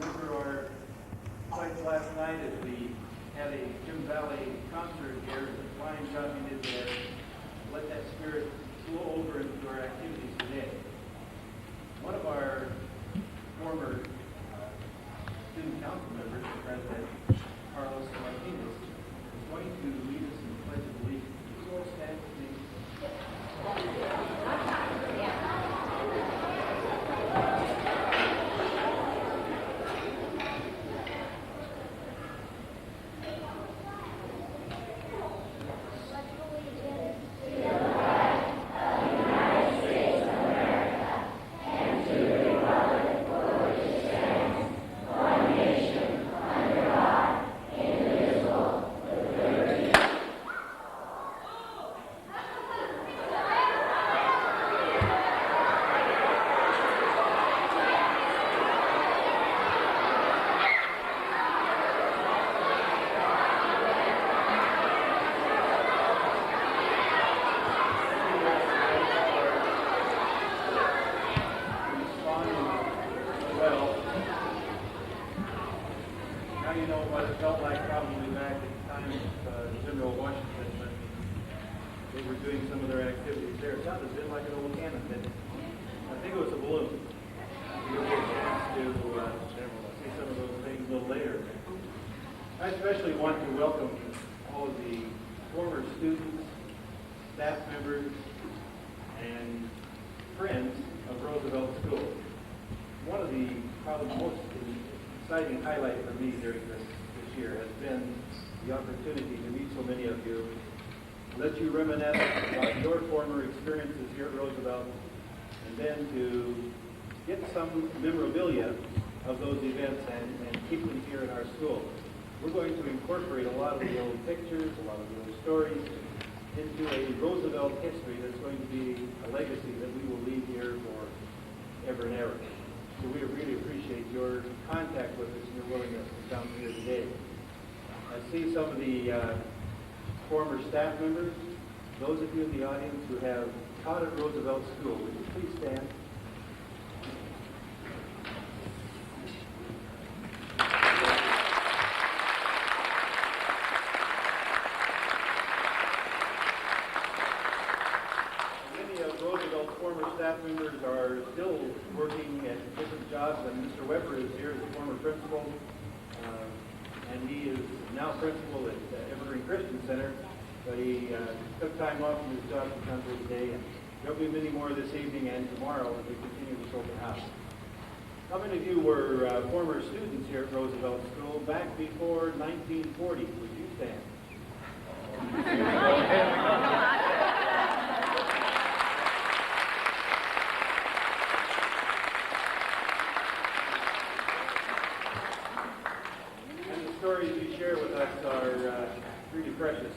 remember our fights last night as we had a Jim Valley concert here. It's a fine job you did there. Let that spirit flow over into our activities today. One of our former student council members, President Carlos Martinez, is going to lead us in the Pledge of Allegiance. Would you all stand with me? I especially want to welcome all of the former students, staff members, and friends of Roosevelt School. One of the probably most exciting highlights for me during this year has been the opportunity to meet so many of you, let you reminisce about your former experiences here at Roosevelt, and then to get some memorabilia of those events and keep them here in our school. We're going to incorporate a lot of the old pictures, a lot of the old stories into a Roosevelt history that's going to be a legacy that we will leave here for ever and ever. So we really appreciate your contact with us and your willingness to come here today. I see some of the former staff members, those of you in the audience who have taught at Roosevelt School. Would you please stand? Staff members are still working at different jobs, and Mr. Weber is here as a former principal, and he is now principal at Evergreen Christian Center, but he took time off from his job to come here today, and there'll be many more this evening and tomorrow as we continue this open house. How many of you were former students here at Roosevelt School back before 1940? Would you stand? Stories you share with us are really precious.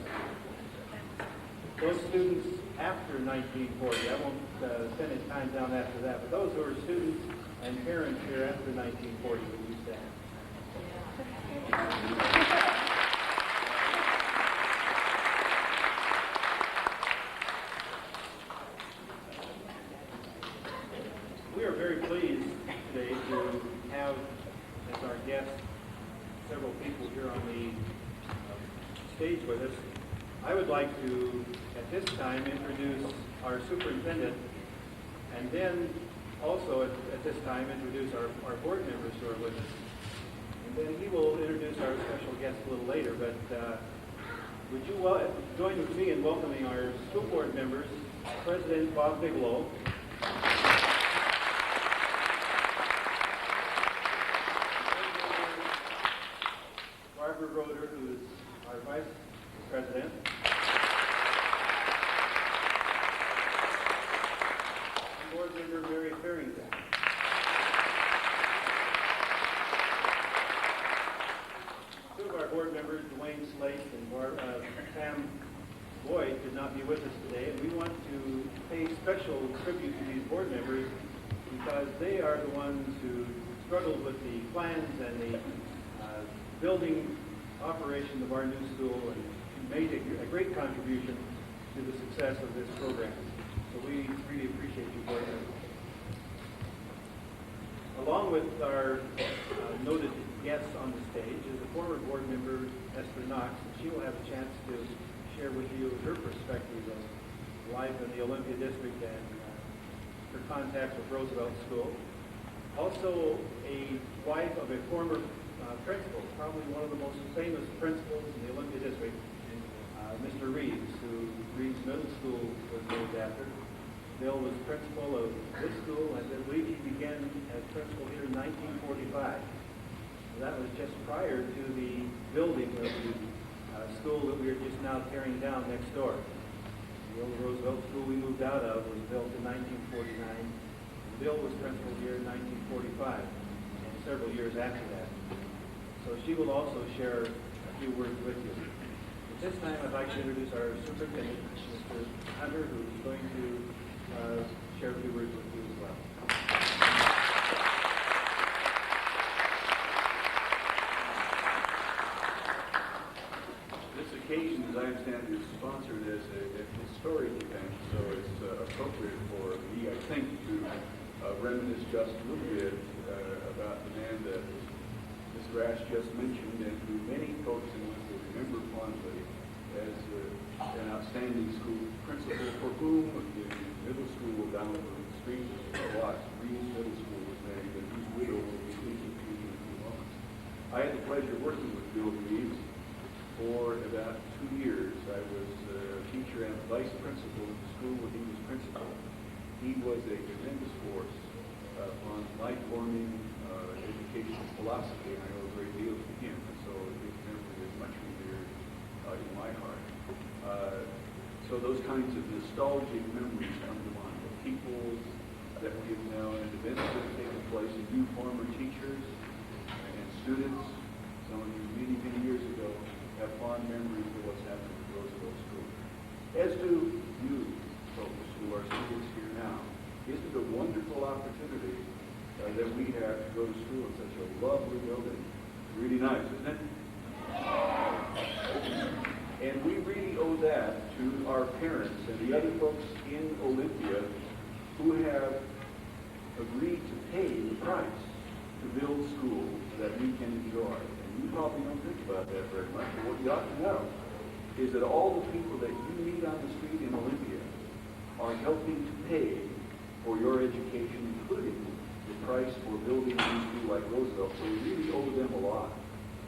Those students after 1940, I won't spend any time down after that, but those who are students and parents here after 1940, would you stand? We are very pleased today to have as our guest several people here on the stage with us. I would like to, at this time, introduce our superintendent, and then also at this time introduce our board members who are with us. And then he will introduce our special guest a little later, but would you join with me in welcoming our school board members, President Bob Bigelow, Barbara Roeder, who is our vice president, and board member Mary Farrington. Two of our board members, Dwayne Slate and Pam Boyd, could not be with us today, and we want to pay special tribute to these board members because they are the ones who struggled with the plans and the building operation of our new school and made a great contribution to the success of this program. So we really appreciate you board members. Along with our noted guests on the stage is a former board member, Esther Knox, and she will have a chance to share with you her perspective of life in the Olympia District and her contacts with Roosevelt School. Also a wife of a former principal, probably one of the most famous principals in the Olympia District, Mr. Reeves, who Reeves Middle School was named after. Bill was principal of this school, and I believe he began as principal here in 1945. That was just prior to the building of the school that we are just now tearing down next door. The old Roosevelt School we moved out of was built in 1949. Bill was principal here in 1945 and several years after that. So she will also share a few words with you. At this time, I'd like to introduce our superintendent, Mr. Hunter, who is going to share a few words with you as well. This occasion, as I understand it, is sponsored as a historic event, so it's appropriate for me, I think, to reminisce just a little bit about the man that Ms. Rash just mentioned, and who many folks in us will remember fondly as an outstanding school principal, for whom the middle school down the street was Reeves Middle School was named, and whose widow will be speaking to you in a few moments. I had the pleasure of working with Bill Reeves for about 2 years. I was a teacher and vice principal at the school when he was principal. He was a tremendous force on life-forming educational philosophy, and I owe a great deal to him, and so his memory is much revered in my heart. So those kinds of nostalgic memories come to mind of people that we have known and events that have taken place, and you former teachers and students, some of you many, many years ago, have fond memories of what's happened at Roosevelt School. As do you folks who are students here now. Isn't it a wonderful opportunity that we have to go to school in such a lovely building? Really nice, isn't it? And we really owe that to our parents and the other folks in Olympia who have agreed to pay the price to build schools that we can enjoy. And you probably don't think about that very much, but what you ought to know is that all the people that you meet on the street in Olympia are helping to pay for your education, including the price for building a new school like Roosevelt. So we really owe them a lot.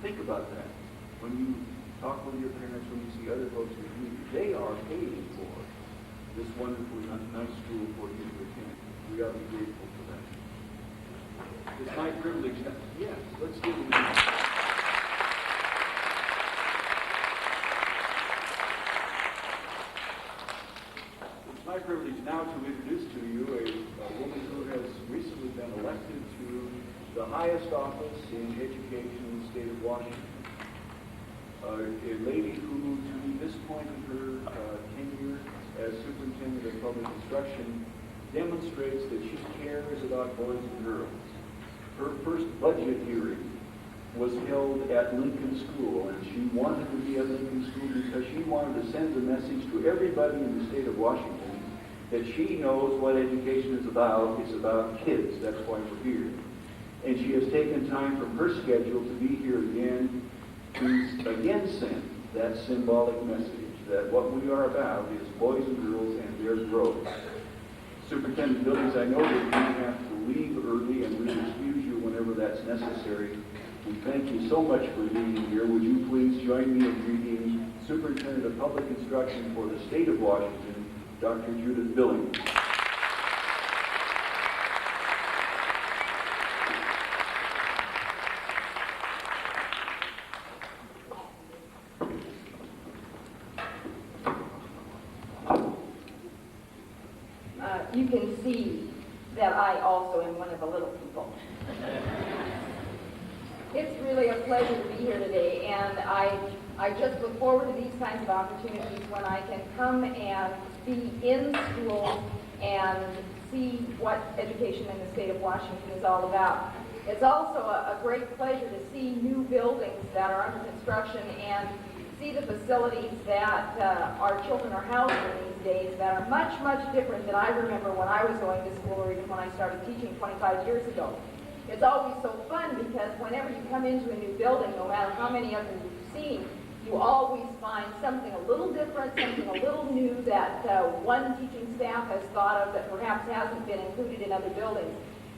Think about that. When you talk with your parents, when you see other folks in the community, they are paying for this wonderfully nice school for you to attend. We ought to be grateful for that. It's my privilege. Yes, let's give them a It's my privilege now to introduce to you a woman who has recently been elected to the highest office in education in the state of Washington. A lady who, to this point in her tenure as superintendent of public instruction, demonstrates that she cares about boys and girls. Her first budget hearing was held at Lincoln School, and she wanted to be at Lincoln School because she wanted to send a message to everybody in the state of Washington that she knows what education is about. It's about kids. That's why we're here. And she has taken time from her schedule to be here again to again send that symbolic message that what we are about is boys and girls and their growth. Superintendent Billings, I know that you have to leave early, and we'll excuse you whenever that's necessary. We thank you so much for being here. Would you please join me in greeting Superintendent of Public Instruction for the state of Washington, Dr. Judith Billings. You can see that I also am one of the little people. It's really a pleasure to be here today, and I just look forward to these kinds of opportunities when I can come and be in schools and see what education in the state of Washington is all about. It's also a great pleasure to see new buildings that are under construction and see the facilities that our children are housed in these days that are much, much different than I remember when I was going to school or even when I started teaching 25 years ago. it's always so fun because whenever you come into a new building, no matter how many of them you've seen, you always find something a little different, something a little new that one teaching staff has thought of that perhaps hasn't been included in other buildings.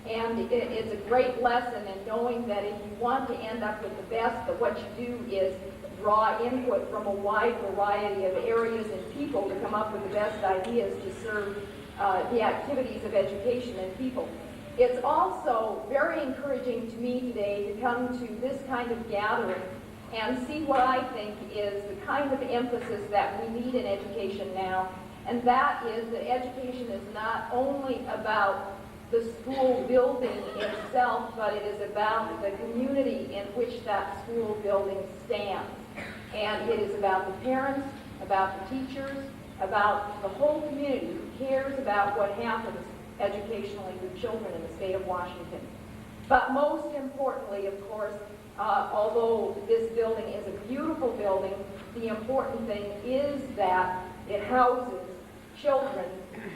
And it's a great lesson in knowing that if you want to end up with the best, that what you do is draw input from a wide variety of areas and people to come up with the best ideas to serve the activities of education and people. It's also very encouraging to me today to come to this kind of gathering and see what I think is the kind of emphasis that we need in education now, and that is that education is not only about the school building itself, but it is about the community in which that school building stands. And it is about the parents, about the teachers, about the whole community who cares about what happens educationally with children in the state of Washington. But most importantly, of course, although this building is a beautiful building, the important thing is that it houses children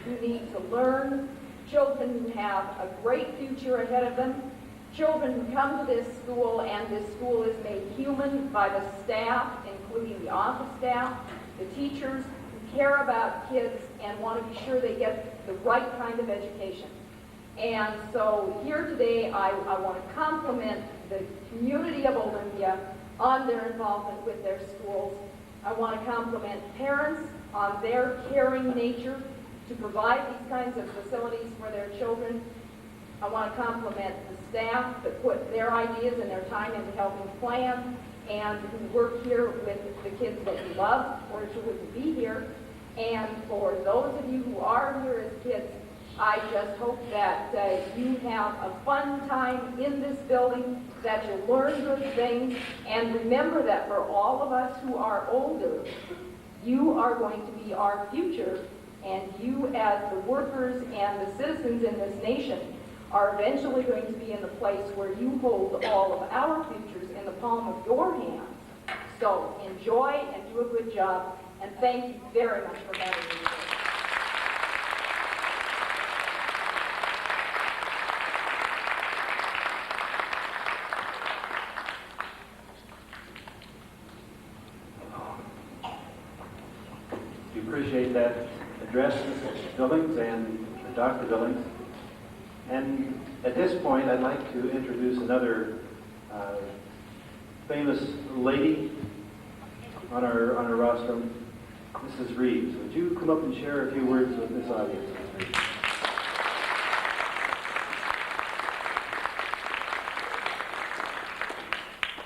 who need to learn, children who have a great future ahead of them, children who come to this school, and this school is made human by the staff, including the office staff, the teachers who care about kids and want to be sure they get the right kind of education. And so here today, I want to compliment the community of Olympia on their involvement with their schools. I want to compliment parents on their caring nature to provide these kinds of facilities for their children. I want to compliment the staff that put their ideas and their time into helping plan and who work here with the kids that you love or you wouldn't be here. And for those of you who are here as kids, I just hope that you have a fun time in this building, that you learn good things, and remember that for all of us who are older, you are going to be our future, and you as the workers and the citizens in this nation are eventually going to be in the place where you hold all of our futures in the palm of your hands. So enjoy and do a good job, and thank you very much for having me today. We appreciate that address, Mrs. Billings and Dr. Billings. And at this point, I'd like to introduce another famous lady on our rostrum, Mrs. Reeves. Would you come up and share a few words with this audience, Mrs. Reeves?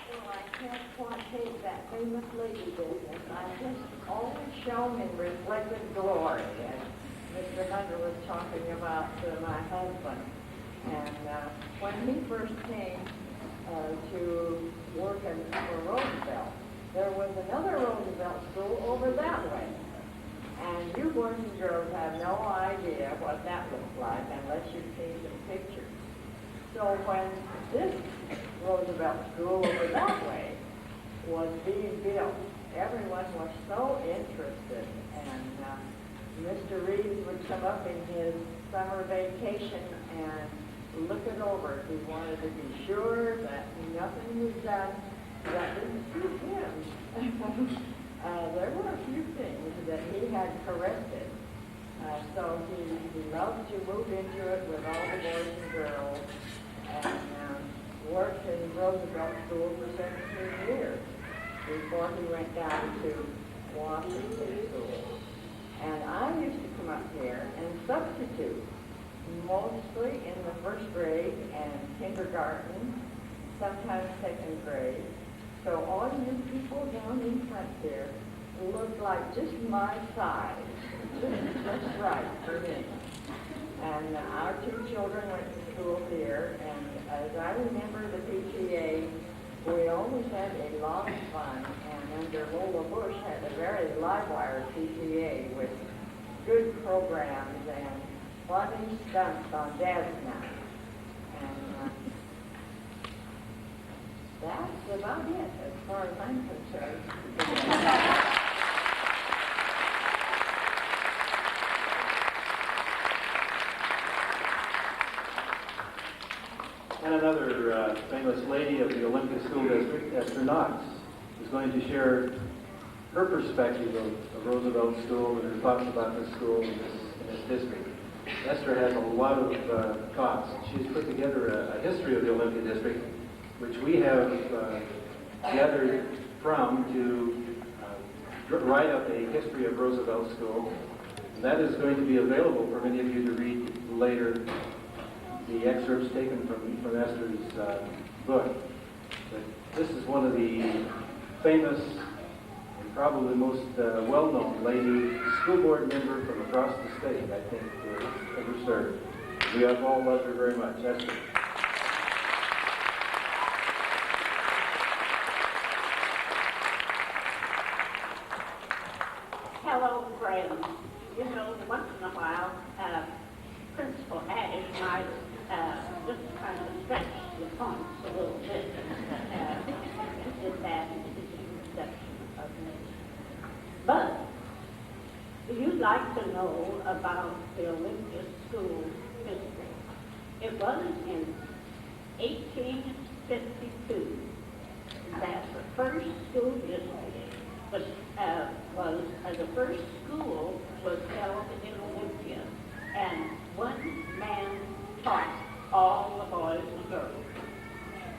Well, I can't quite take that famous lady business. I'm just always shown in reflected glory. And Mr. Hunter was talking about my husband. And when he first came to work for Roosevelt, there was another Roosevelt school over that way. And you boys and girls have no idea what that looks like unless you've seen some pictures. So when this Roosevelt school over that way was being built, everyone was so interested. And Mr. Reeves would come up in his summer vacation and look it over. He wanted to be sure that nothing was done that didn't suit him. There were a few things that he had corrected. So he loved to move into it with all the boys and girls, and worked in Roosevelt School for 17 years before he went down to Washington School. And I used to come up here and substitute, mostly in the first grade and kindergarten, sometimes second grade. So all you people down in front here look like just my size, just right for me. And our two children went to school here, and as I remember the PTA, we always had a lot of fun, and under Lola Bush had a very live-wire PTA with good programs and funny stunts on jazz night. And that's about it as far as I'm concerned. And another famous lady of the Olympia School District, Esther Knox, is going to share her perspective of Roosevelt School and her thoughts about the school in this district. Esther has a lot of thoughts. She's put together a history of the Olympia District, which we have gathered from to write up a history of Roosevelt School. And that is going to be available for many of you to read later, the excerpts taken from Esther's book. But this is one of the famous and probably the most well-known lady school board member from across the state, I think, to ever served. We have all loved her very much. Esther. Hello, friends. You know, once in a while, Principal Ash might just kind of stretch the points a little bit. Did that in his reception of me. But you'd like to know about the Olympia School District. It was in 1852 that the first school district the first school was held in Olympia, and one man taught all the boys and girls.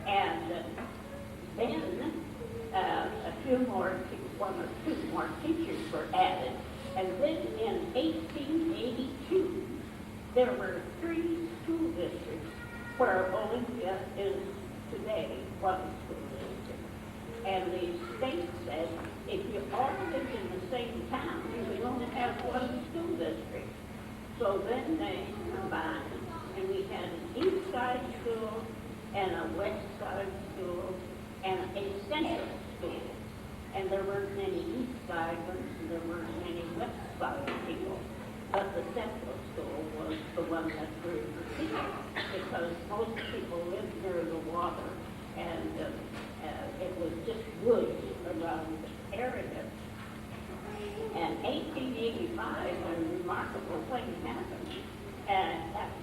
And then one or two more teachers were added, and then in 1882 there were 3 school districts where Olympia is today one school district. And the state said, if you all lived in the same town, you would only have one school district. So then they combined, and we had an east side school, and a west side school, and a central school. And there weren't many east siders, and there weren't many west side people. But the central school was the one that grew the people, because most people lived near the water, and it was just woods around the area. And 1885, a remarkable thing happened.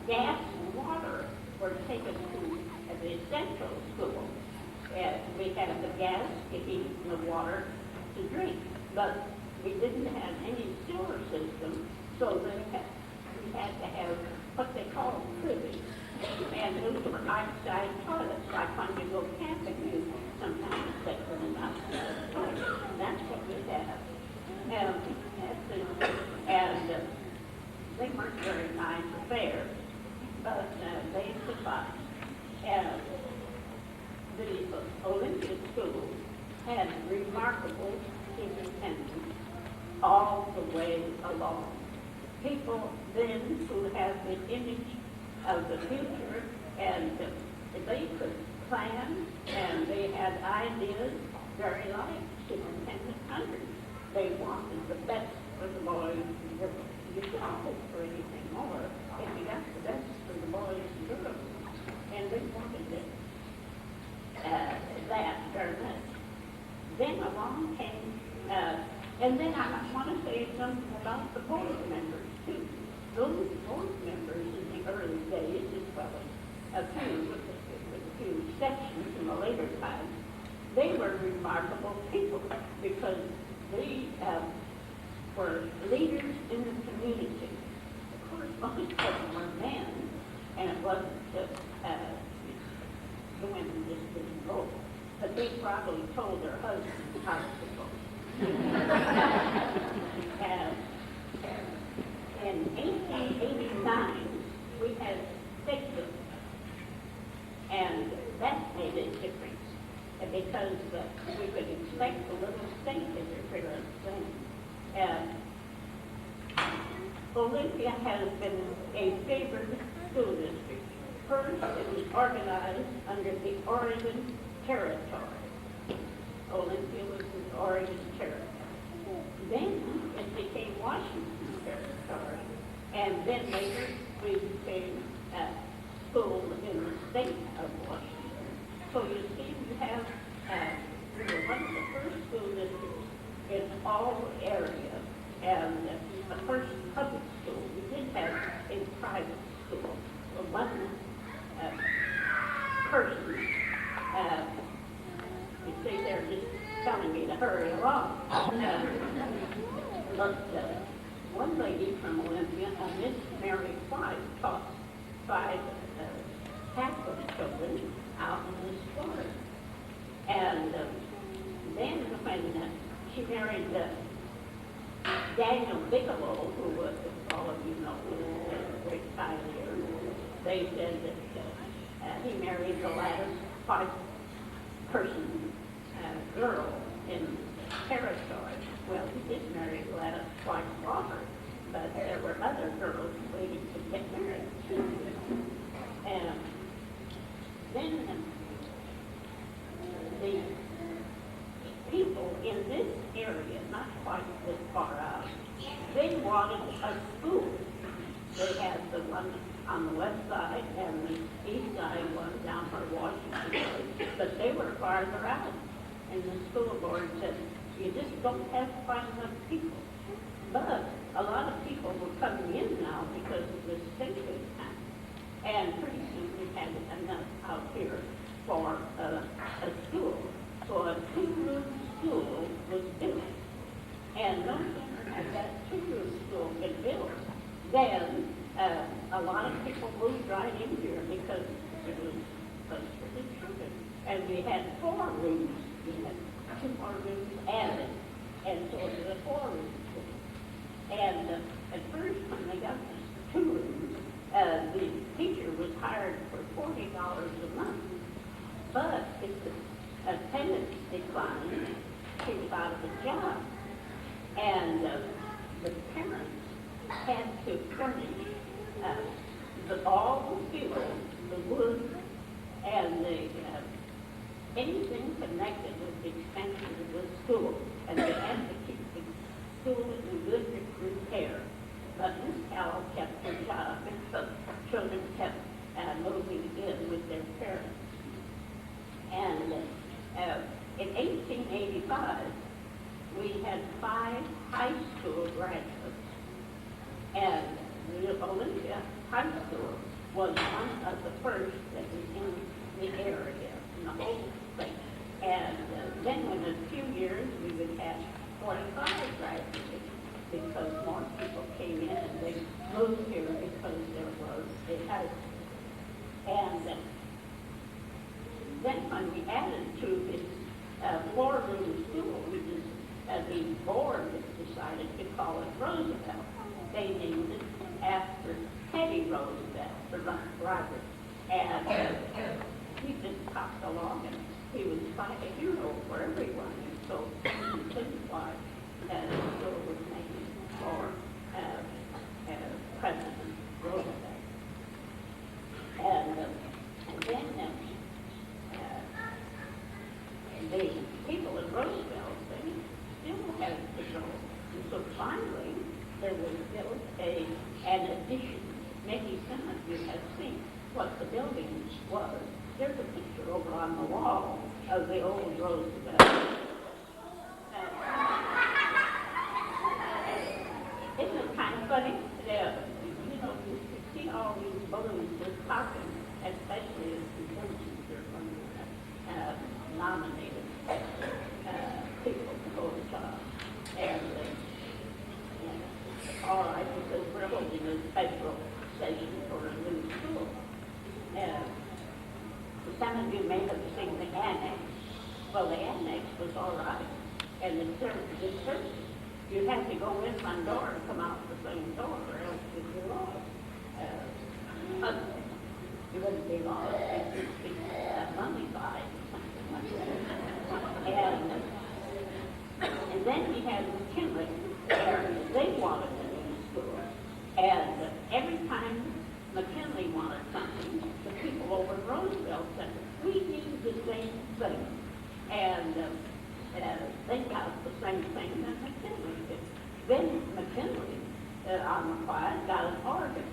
Gas and water were taken to the central school. We had the gas to heat and the water to drink, but we didn't have any sewer system, so we had to have what they call privies. And those were outside toilets, like when you go camping, you sometimes take them outside toilets. That's what we had. And they weren't very nice affairs, but they sufficed. The Olympia School had remarkable superintendents all the way along. People then who had the image of the future, and they could plan, and they had ideas very like Superintendent Hunter. They wanted the best for the boys and girls. You couldn't hope for anything more if you got the best for the boys and girls. And they wanted it, that very much. Then along came, and then I want to say something about the board members too. Those board members in the early days, as well as a few, with a few exceptions in the later times, they were remarkable people because they were leaders in the community. Of course, most of them were men, and it wasn't just the women just didn't go, but they probably told their husbands how to go. In 1889, we had victims, and that made a difference because we could expect a little state interference then. Olympia has been a favored school district. First, it was organized under the Oregon Territory. Olympia was the Oregon Territory. Then it became Washington Territory, and then later we became a school in the state of Washington. So you see, we have we were one of the first school districts in all areas, and the first public school. We did have a private school. One person You see, they're just telling me to hurry along. But one lady from Olympia, Miss Mary White, taught 5 Catholic children out in the square. And then when she married Daniel Bigelow, who was, all of you know, was a great pioneer, they said that he married the last 5-person girl in territory. Well, he did marry the last white daughter, but there were other girls waiting to get married too. And then the people in this area, not quite this far out, they wanted a school. They had the one on the west side and the east side one down where Washington was, but they were farther out. And the school board said, you just don't have to find enough people. But a lot of people were coming in now because of this century time. And pretty soon we had enough out here for a school. So a 2-room school was built. And no sooner had that 2-room school been built, then a lot of people moved right in here because it was a place for the children. And we had 4 rooms. We had 2 more rooms added. And so it was a 4-room school. And at first, when they got this 2 rooms, the teacher was hired for $40 a month. But if the attendance declined, she was out of a job. And the parents had to furnish all the fuel, the wood, and anything connected with the expenses of the school. And they had to keep the school in good repair. But Miss Cowell kept her job, and the children kept moving in with their parents. And in 1885, we had 5 high school graduates. And the Olympia High School was one of the first that was in the area, in the whole thing. And then in a few years, we would have 45 graduates because more people came in and they moved here because there was a high school. And then when we added to this 4-room school, the board decided to call it Roosevelt. They named it after Teddy Roosevelt, the driver. And he just popped along, and he was like a hero for everyone. And so this is why the school was named for President Roosevelt. And then the people in Roosevelt, they still had to go. And so finally, there was built an addition. Maybe some of you have seen what the building was. There's a picture over on the wall of the old Roosevelt. Isn't it kind of funny? You know, you see all these balloons just popping, especially as the Billings are from nominated people to go to job. And all right, because we're holding a special session for a new school. Some of you may have seen the annex. Well, the annex was all right. And the church, you had to go in one door and come out the same door, or else you'd be lost. You wouldn't be lost. You'd be mummified or something like that. And then we had McKinley, where they wanted a new school. And every time McKinley wanted something, the people over at Roosevelt said, we need the same thing. And they got the same thing that McKinley did. Then McKinley, on the quiet, got an organ.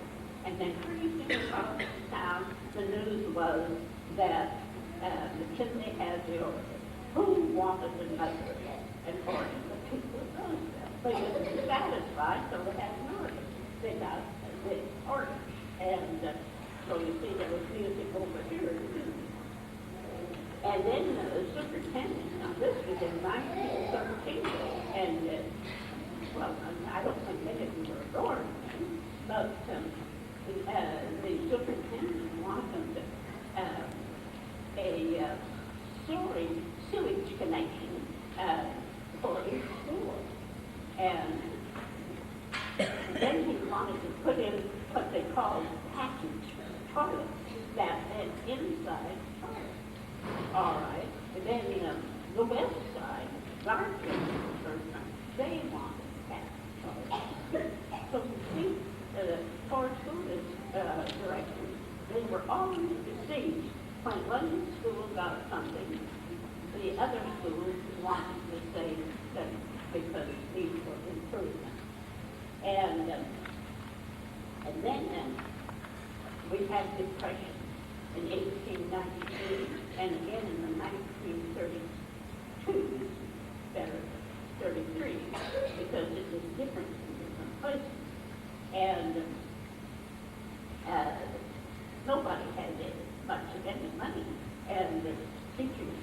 And then pretty soon across town, the news was that McKinley had the organ. Who wanted another an organ? The people of Roosevelt. They wouldn't be satisfied, so they had an organ. They got the organ. And so you see there was music over here too. And then the superintendent, now this was in 1913, and well, I don't think many of them were born then, but the superintendent wanted a sewage connection for each school. And then he wanted to put in what they called package toilets that had inside toilets. All right. And then the west side, they wanted package toilets. So you see, the four school directors, they were always deceived. When one school got something, the other schools wanted the same thing because these were improvements. And then we had depression in 1892 and again in the 1932, 33, because it was different in different places. And nobody had much of any money. And the teachers,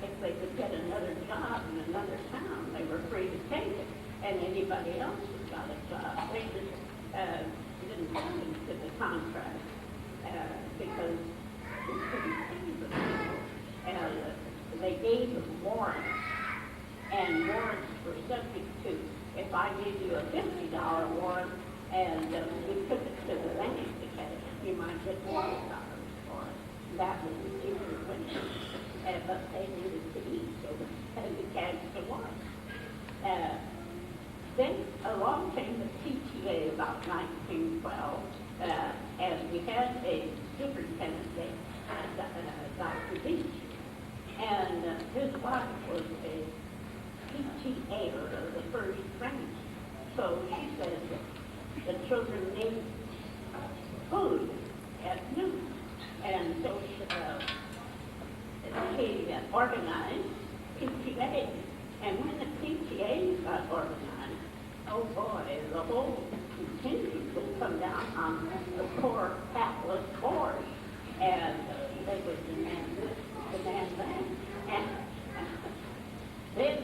if they could get another job in another town, they were free to take it. And anybody else who got a job, they just didn't come into the contract because we couldn't pay the people. And they gave them warrants. And warrants were subject to, if I give you a $50 warrant and we took it to the bank to cash, you might get $40 for it. That was the cheaper winter. But they needed to eat, so they had to cash the warrant. Then along came the PTA about 1912, and we had a superintendent, Dr. Beach, and his wife was a PTA of the first rank. So she said that the children need food at noon, and so she organized PTA, and when the PTA got organized, oh boy, the whole contingent would come down on the poor hapless boys, and they would demand this, demand that, and then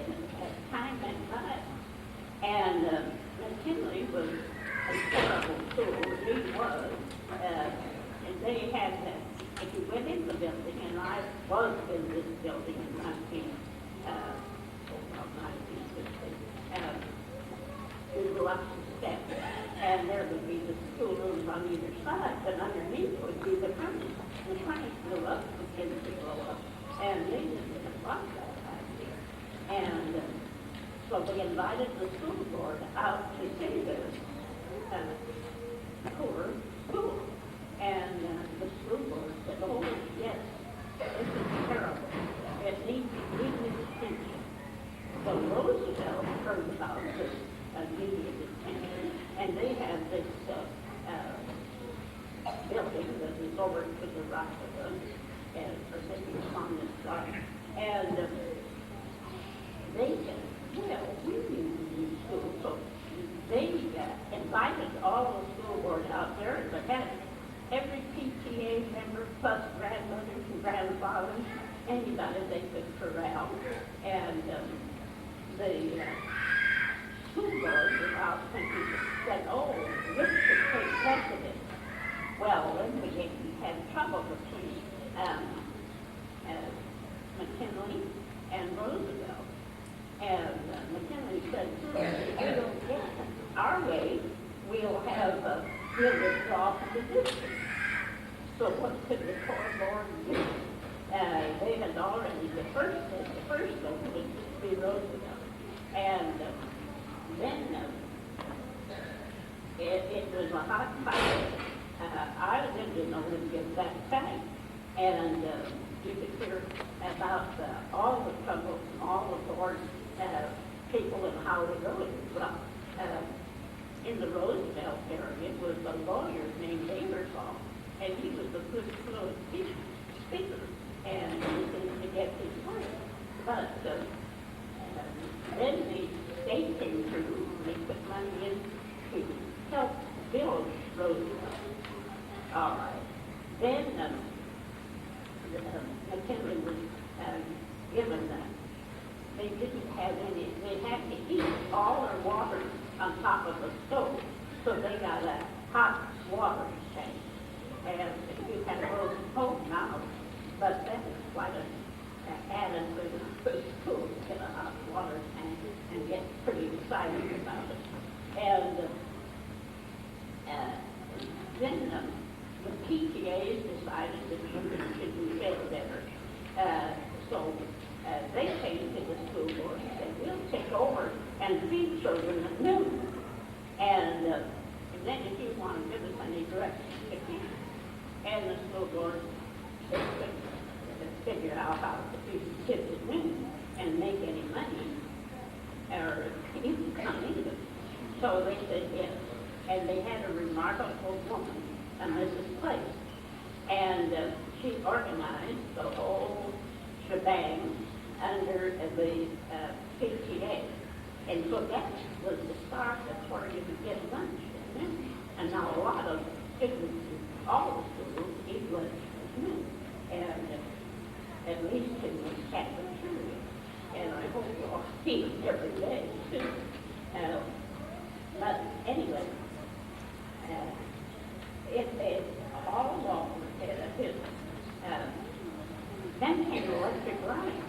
as time went by, and McKinley was a terrible school, he was, and they had that. If you went in the building, and I was in this building in 1960, we go up some steps, and there would be the schoolrooms on either side, but underneath would be the furnace. The furnace blew up, the kids would blow up, and they didn't like that idea. And so they invited the school board out to see this poor school. And the school board said, oh, yes, this is terrible. It needs attention. So Roosevelt heard about this immediate attention, and they had this building that was over to the right of us, or maybe it's on this side. And they said, well, we need a new school. So they invited all the school board out there, and they had every PTA member, plus grandmothers and grandfathers, anybody they could corral. And the school board was out thinking, said, oh, this should take precedence. Well, then we had trouble between McKinley and Roosevelt. And McKinley said, if we don't get our way, we'll withdraw from the district. So what could the core board do? They had already, the first one would be Roosevelt. And then it was a hot fight. I lived in Olympia at that time. And you could hear about all the troubles and all the board people and how to go it. Well, in the Roosevelt area was a lawyer named Ingersoll, and he was a good fluent speaker, and he seemed to get his way. But then the state came through, and they put money in to help build Roosevelt. All right. Then McKinley was given them. They didn't have any, they had to heat all their water on top of the stove. So they got a hot water tank. And you had a little stove now, but that is quite an added to the school to get a hot water tank and get pretty excited about it. And then the PTAs decided that women should be fed better. So they came to the school board and said, we'll take over and feed children at noon. And then if you want to give us any direction, you can. And the school board couldn't figure out how to feed kids at noon and make any money or even come into it. So they said yes. And they had a remarkable woman, Mrs. Place. And she organized the whole shebang under the PTA. And so that was the start. That's where you could get lunch. And now a lot of students in all the schools eat lunch at noon. And at least in the cafeteria. And I hope you'll eat it every day too. But anyway, it's all along his then came electric lines.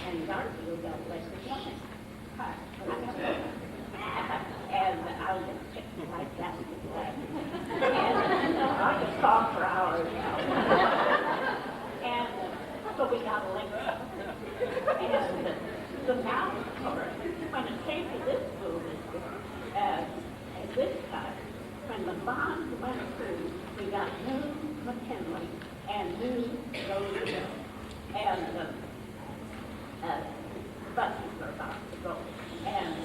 And Garfield got electric lines. And I was just like that. And I could talk for hours. And so we got electric. And so now, of course, when it came to this school district, at this time, when the bond went through, we got new McKinley and new Roosevelt. And buses are about to go. And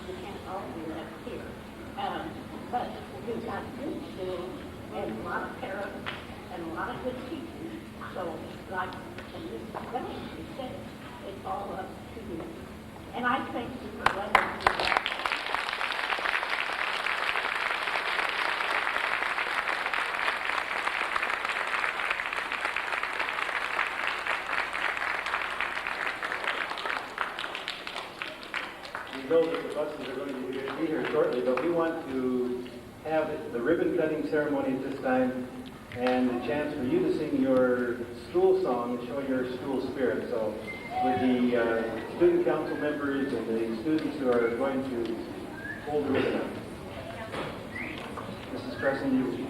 we can't all be left here. But we've got good schools and a lot of parents and a lot of good teachers. So, like Mrs. Billings said, it's all up to you. And I thank you for letting me do that. We know that the buses are going to be here shortly, but we want to have the ribbon cutting ceremony at this time and a chance for you to sing your school song and show your school spirit. So with the student council members and the students who are going to hold the ribbon up. Mrs. Cresson, you.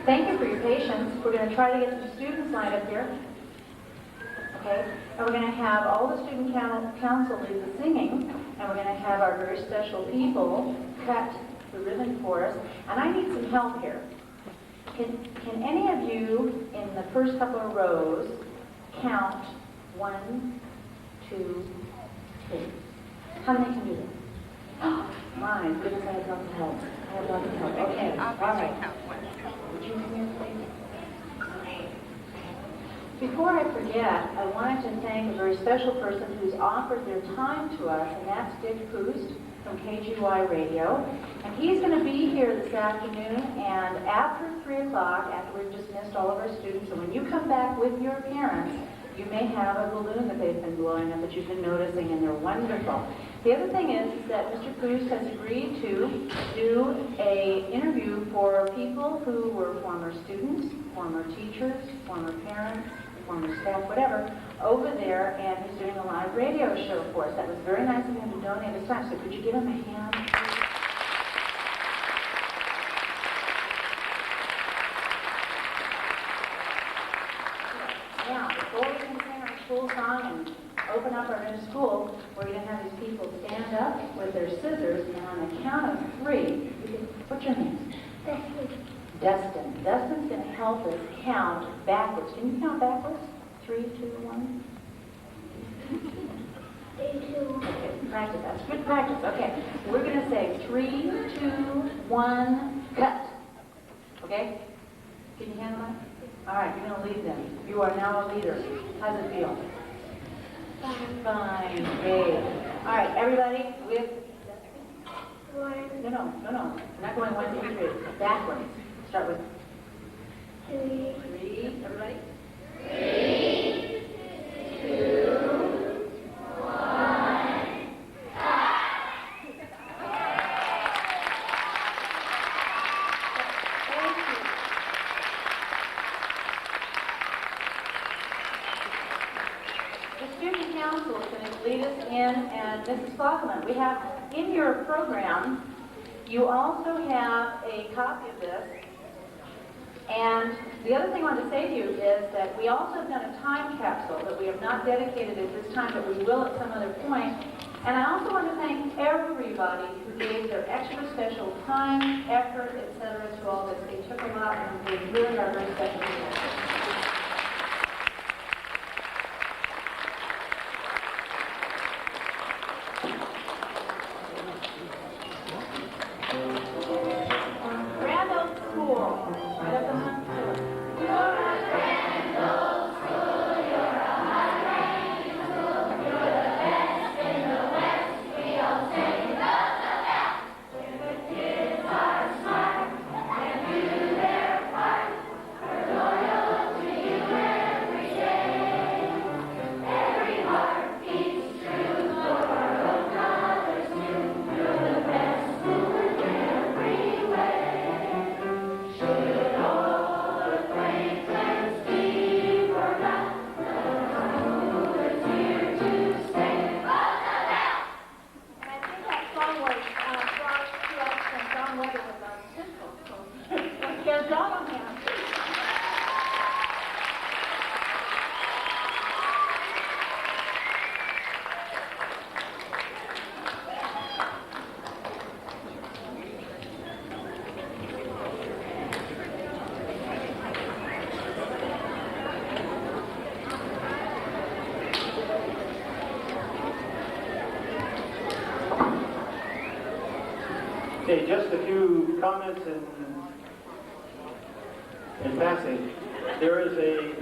Thank you for your patience. We're going to try to get some students lined up here. Okay? And we're going to have all the student council lead the singing, and we're going to have our very special people cut the ribbon for us. And I need some help here. Can any of you in the first couple of rows count 1, 2, 3? How many can do that? Oh, my goodness, I have lots of help. I have lots of help. Okay, all right. Would you come here, please? Before I forget, I wanted to thank a very special person who's offered their time to us, and that's Dick Poost from KGY Radio. And he's going to be here this afternoon, and after 3 o'clock, after we've dismissed all of our students, and when you come back with your parents, you may have a balloon that they've been blowing up that you've been noticing, and they're wonderful. The other thing is that Mr. Cruz has agreed to do an interview for people who were former students, former teachers, former parents, former staff, whatever, over there, and he's doing a live radio show for us. That was very nice of him to donate his time, so could you give him a hand? Now, before we can sing our school song and open up our new school, we're going to have these people stand up with their scissors, and on the count of 3, what's your name? Dustin. Dustin's going to help us count backwards. Can you count backwards? 3, 2, 1? 3, 2, 1. Okay, practice. That's good practice. Okay, we're going to say 3, 2, 1, cut. Okay? Can you handle that? All right, you're going to lead them. You are now a leader. How's it feel? Fine. Great. All right, everybody with... No. We're not going 1, 2, 3. Backwards. Start with 3, 3. Everybody? 3, 2, 1. Thank you. The student council is going to lead us in, and Mrs. Faulkner, we have in your program, you also have a copy of this. And the other thing I want to say to you is that we also have done a time capsule that we have not dedicated at this time, but we will at some other point. And I also want to thank everybody who gave their extra special time, effort, etc. to all this. They took a lot, and they really are very special people. Randall School, right up in front. Okay, just a few comments in passing. There is a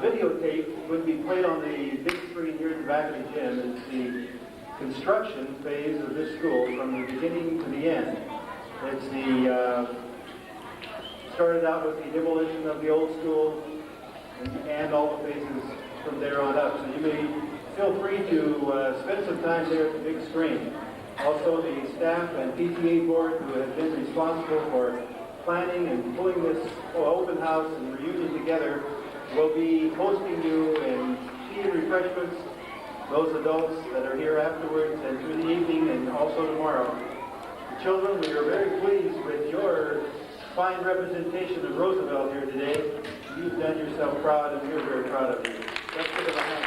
videotape would be played on the big screen here at the back of the gym. It's the construction phase of this school from the beginning to the end. It's the started out with the demolition of the old school and all the phases from there on up. So you may feel free to spend some time there at the big screen. Also, the staff and PTA board who have been responsible for planning and pulling this open house and reunion together will be hosting you in tea and refreshments, those adults that are here afterwards and through the evening and also tomorrow. The children, we are very pleased with your fine representation of Roosevelt here today. You've done yourself proud and we're very proud of you. Let's give them a hand.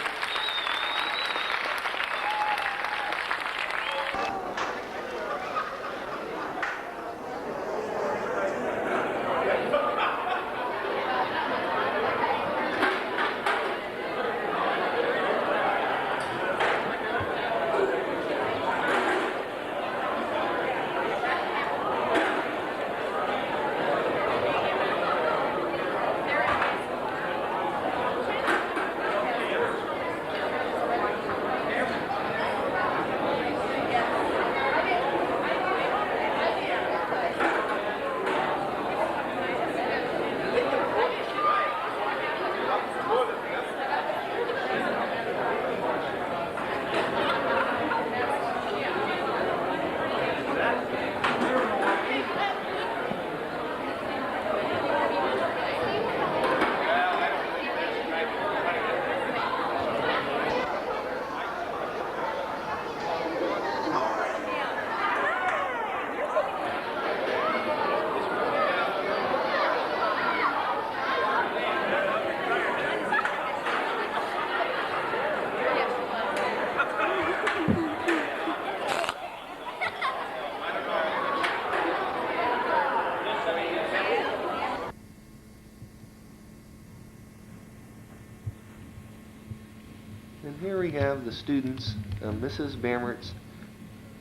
And here we have the students of Mrs. Bammert's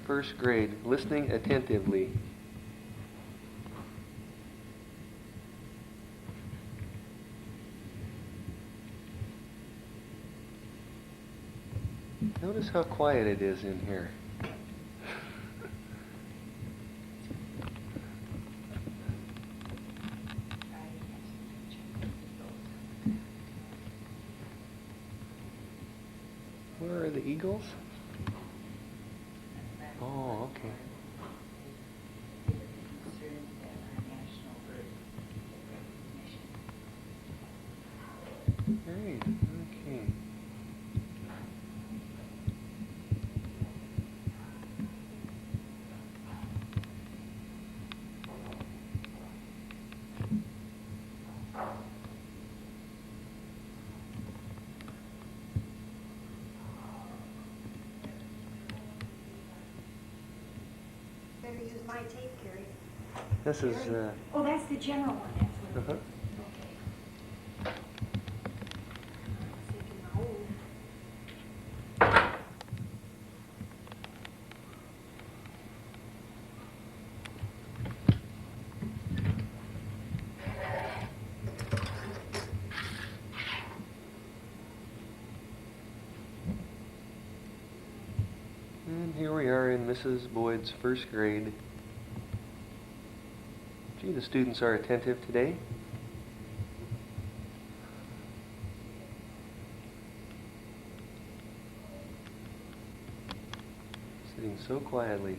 first grade listening attentively. Notice how quiet it is in here. Eagles? Oh, okay. Great, okay. Better use my tape, Carrie. This is, Oh, that's the general one, that's what. uh-huh. Okay. Thinking my old. And here we are in Mrs. Boyd's first grade. Gee, the students are attentive today. Sitting so quietly.